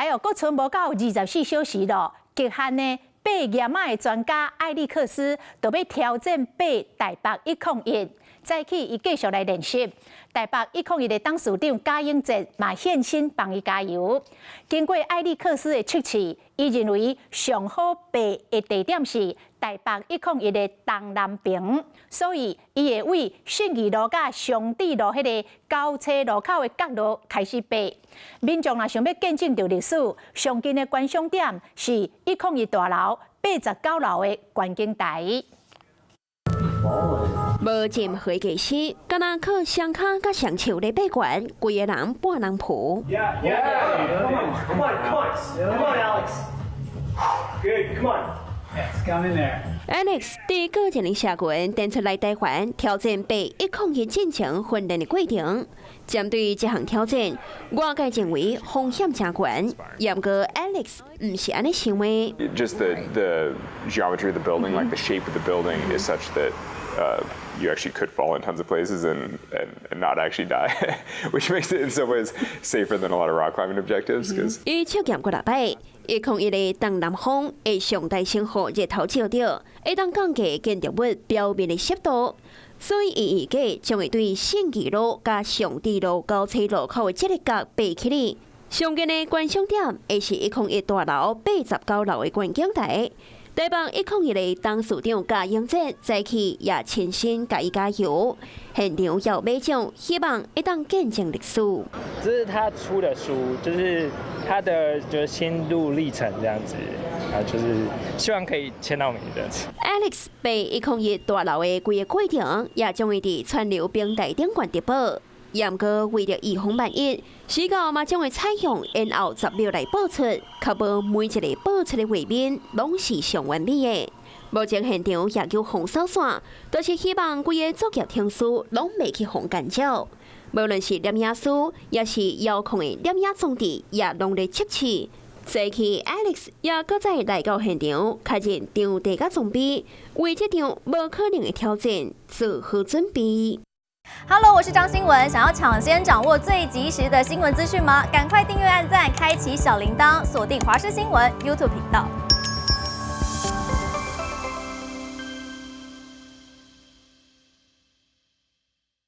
来哦，佫剩无到24小时咯，极限呢。 爬岩马的专家艾利克斯就要挑战爬台北101，早起伊继续来练习。台北101的董事长贾永哲嘛现身帮伊加油。经过艾利克斯的测试，伊认为上好爬的地点是台北101的东南边，所以伊会为信义路甲上帝路迄个交叉路口的角落开始爬。民众若想要见证到历史，上近的观赏点是101大楼89楼的观景台。 无进会计师，敢若靠双脚甲双手来爬悬，规个人半人蒲。Alex 伫个人的社群展出来台湾挑战爬101进程训练的过程。针对这项挑战，外界认为风险真悬，不过 Alex 唔是安尼想的。Just the geometry of the building, like the shape of the building, is such that. You actually could fall in tons of places and not actually die, which makes it in some ways safer than a lot of rock climbing objectives. 伊测验过6摆，101的东南方会上大星号日头照到，会当降低建筑物表面的湿度，所以伊预计将会对信义路甲上帝路交叉路口的这个角爬起来。上近的观赏点会是101大楼89楼的观景台。 台北101的董事长贾永哲早起也亲身甲伊加油，现场要买奖，希望会当见证历史。这是他出的书，就是他的就是心路历程这样子，就是希望可以签到名这样子。Alex 被101大楼的规个过程，也将会伫串流平台顶悬直播。 不过，为了预防万一，史稿嘛将会采用延后10秒来播出，确保每一个播出的画面拢是上完美的。目前现场也有红扫线，都是希望规个作业厅师拢袂去红干扰。无论是摄影师，也是遥控的摄影装置，也拢在测试。早起 Alex 也搁再来到现场，开展场地甲装备，为这场无可能的挑战做好准备。 Hello， 我是张新文。想要抢先掌握最及时的新闻资讯吗？赶快订阅、按赞、开启小铃铛，锁定华视新闻 YouTube 频道。